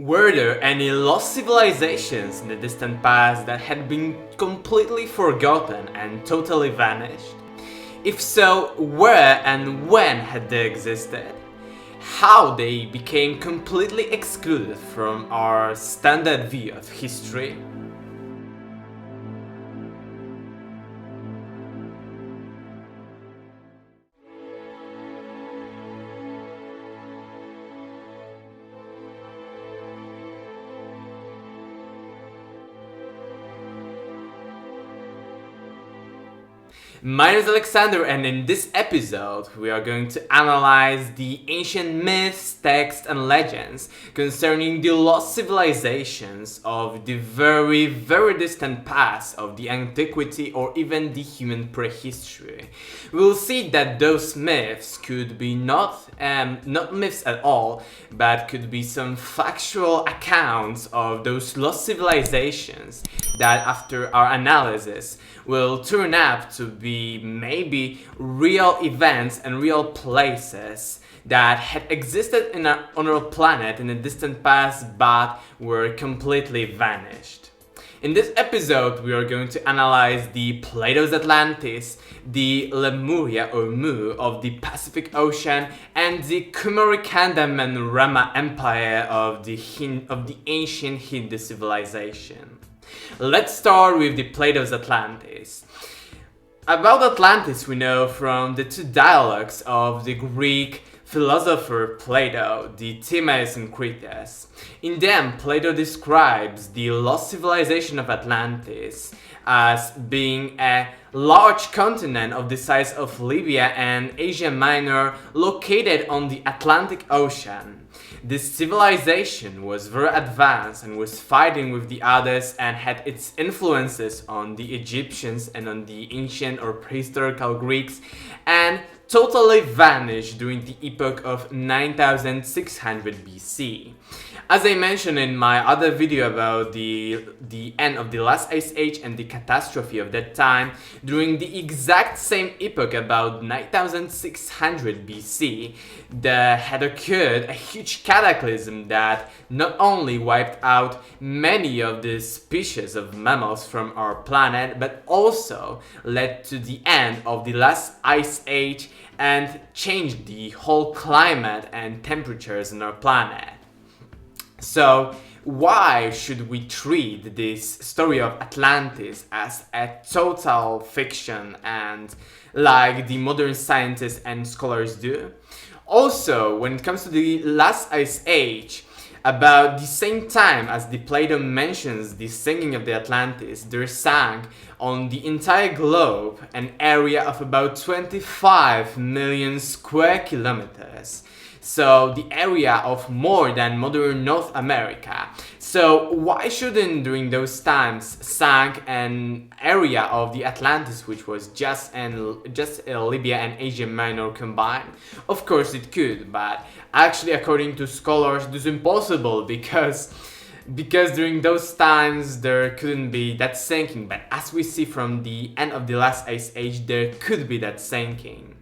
Were there any lost civilizations in the distant past that had been completely forgotten and totally vanished? If so, where and when had they existed? How they became completely excluded from our standard view of history? My name is Alexander, and in this episode we are going to analyze the ancient myths, texts and legends concerning the lost civilizations of the very distant past of the antiquity or even the human prehistory. We'll see that those myths could be not myths at all, but could be some factual accounts of those lost civilizations that after our analysis will turn out to be maybe real events and real places that had existed on our planet in the distant past but were completely vanished. In this episode we are going to analyze the Plato's Atlantis, the Lemuria or Mu of the Pacific Ocean, and the Kumari Kandam and Rama Empire of the ancient Hindu civilization. Let's start with the Plato's Atlantis. About Atlantis we know from the two dialogues of the Greek philosopher Plato, the Timaeus and Critias. In them, Plato describes the lost civilization of Atlantis as being a large continent of the size of Libya and Asia Minor located on the Atlantic Ocean. This civilization was very advanced and was fighting with the others and had its influences on the Egyptians and on the ancient or prehistorical Greeks, and totally vanished during the epoch of 9600 BC. As I mentioned in my other video about the end of the last ice age and the catastrophe of that time, during the exact same epoch about 9600 BC, there had occurred a huge cataclysm that not only wiped out many of the species of mammals from our planet, but also led to the end of the last ice age and changed the whole climate and temperatures on our planet. So, why should we treat this story of Atlantis as a total fiction and like the modern scientists and scholars do? Also, when it comes to the last ice age, about the same time as the Plato mentions the sinking of the Atlantis, there sank on the entire globe an area of about 25 million square kilometers. So the area of more than modern North America. So why shouldn't during those times sank an area of the Atlantis which was just Libya and Asia Minor combined? Of course it could, but actually according to scholars it is impossible because during those times there couldn't be that sinking, but as we see from the end of the last ice age there could be that sinking.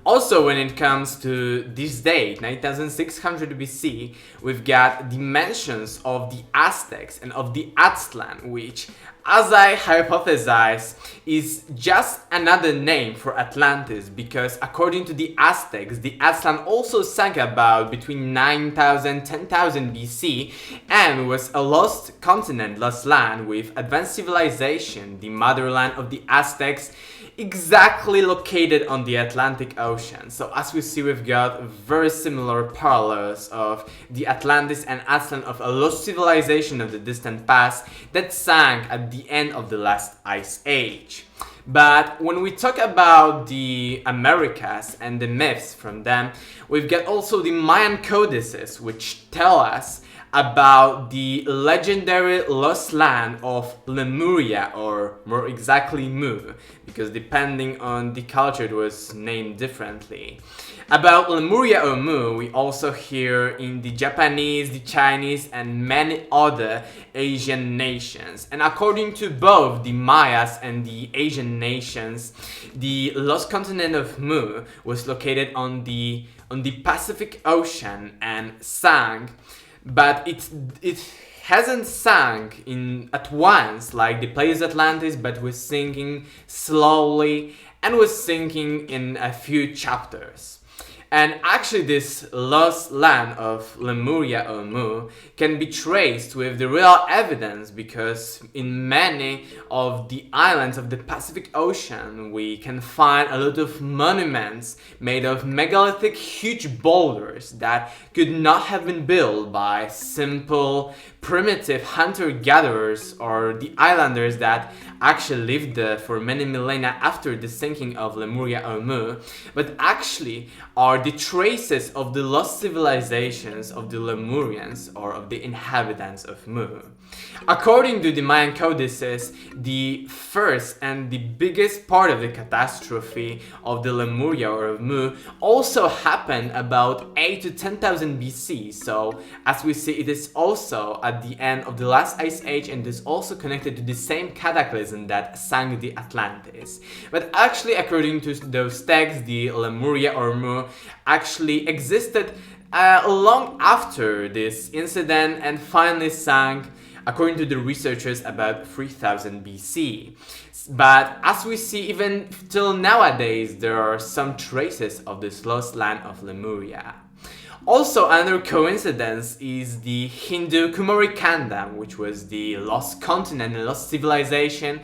Also, when it comes to this date, 9600 BC, we've got the mentions of the Aztecs and of the Aztlan, which, as I hypothesize, is just another name for Atlantis, because according to the Aztecs, the Aztlan also sank about between 9000 and 10,000 BC and was a lost continent, lost land with advanced civilization, the motherland of the Aztecs, exactly located on the Atlantic Ocean. So as we see, we've got very similar parallels of the Atlantis and Aztlan of a lost civilization of the distant past that sank at the end of the last ice age. But when we talk about the Americas and the myths from them, we've got also the Mayan codices which tell us about the legendary lost land of Lemuria, or more exactly Mu, because depending on the culture it was named differently. About Lemuria or Mu we also hear in the Japanese, the Chinese and many other Asian nations. And according to both the Mayas and the Asian nations, the lost continent of Mu was located on the Pacific Ocean and sank but it hasn't sunk in at once like the place Atlantis, but was sinking slowly and was sinking in a few chapters. And actually this lost land of LemuriaMu can be traced with the real evidence, because in many of the islands of the Pacific Ocean we can find a lot of monuments made of megalithic huge boulders that could not have been built by simple primitive hunter-gatherers or the islanders that actually lived there for many millennia after the sinking of LemuriaMu, but actually are the traces of the lost civilizations of the Lemurians or of the inhabitants of Mu. According to the Mayan codices, the first and the biggest part of the catastrophe of the Lemuria or of Mu also happened about 8 to 10,000 BC. So as we see, it is also at the end of the last ice age, and is also connected to the same cataclysm that sank the Atlantis. But actually, according to those texts, the Lemuria or Mu actually existed long after this incident and finally sank, according to the researchers, about 3000 BC. But as we see, even till nowadays, there are some traces of this lost land of Lemuria. Also, another coincidence is the Hindu Kumari Kandam, which was the lost continent and lost civilization,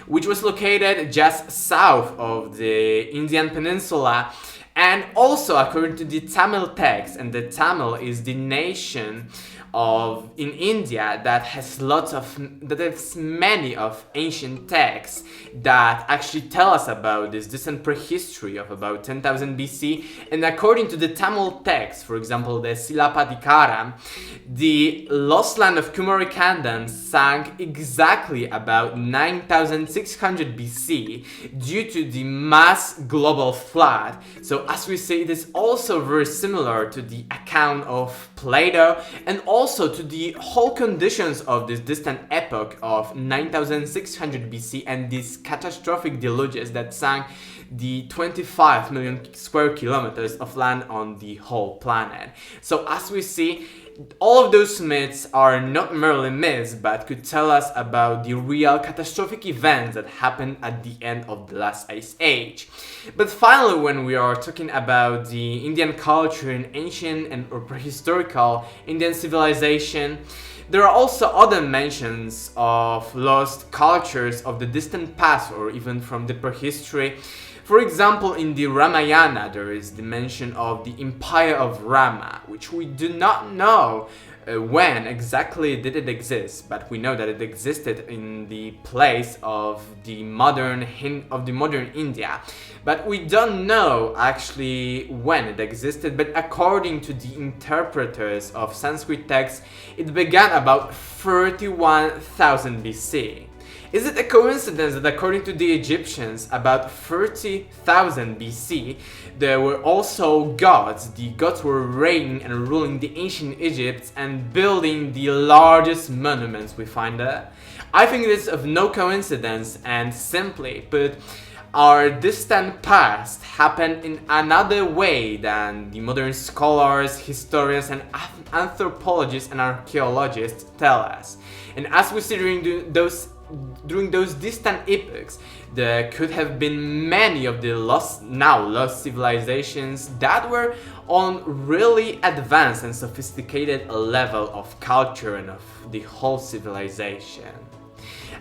which was located just south of the Indian peninsula. And also, according to the Tamil text, and the Tamil is the nation in India that has many of ancient texts that actually tell us about this distant prehistory of about 10,000 BC. And according to the Tamil text, for example, the Silapadikaram, the lost land of Kumari Kandam sank exactly about 9600 BC due to the mass global flood. So as we see, it is also very similar to the account of Plato, and also to the whole conditions of this distant epoch of 9600 BC and these catastrophic deluges that sank the 25 million square kilometers of land on the whole planet. So as we see, all of those myths are not merely myths, but could tell us about the real catastrophic events that happened at the end of the last ice age. But finally, when we are talking about the Indian culture and ancient and or prehistorical Indian civilization, there are also other mentions of lost cultures of the distant past or even from the prehistory. For example, in the Ramayana, there is the mention of the Empire of Rama, which we do not know when exactly did it exist, but we know that it existed in the place of the modern India. But we don't know actually when it existed, but according to the interpreters of Sanskrit texts, it began about 31,000 BC. Is it a coincidence that according to the Egyptians, about 30,000 BC, there were also gods? The gods were reigning and ruling the ancient Egypt and building the largest monuments we find there? I think it is of no coincidence, and simply put, our distant past happened in another way than the modern scholars, historians, and anthropologists and archaeologists tell us. And as we see during those distant epochs, there could have been many of the now lost civilizations that were on really advanced and sophisticated level of culture and of the whole civilization.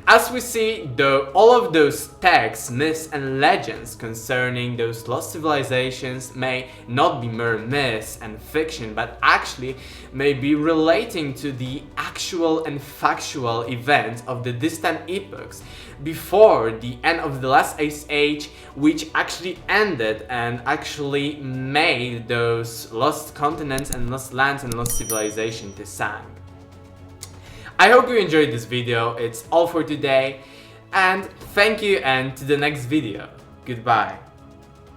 As we see, though, all of those texts, myths and legends concerning those lost civilizations may not be mere myths and fiction, but actually may be relating to the actual and factual events of the distant epochs before the end of the last ice age, which actually ended and actually made those lost continents and lost lands and lost civilizations to sink. I hope you enjoyed this video. It's all for today, and thank you, and to the next video. Goodbye.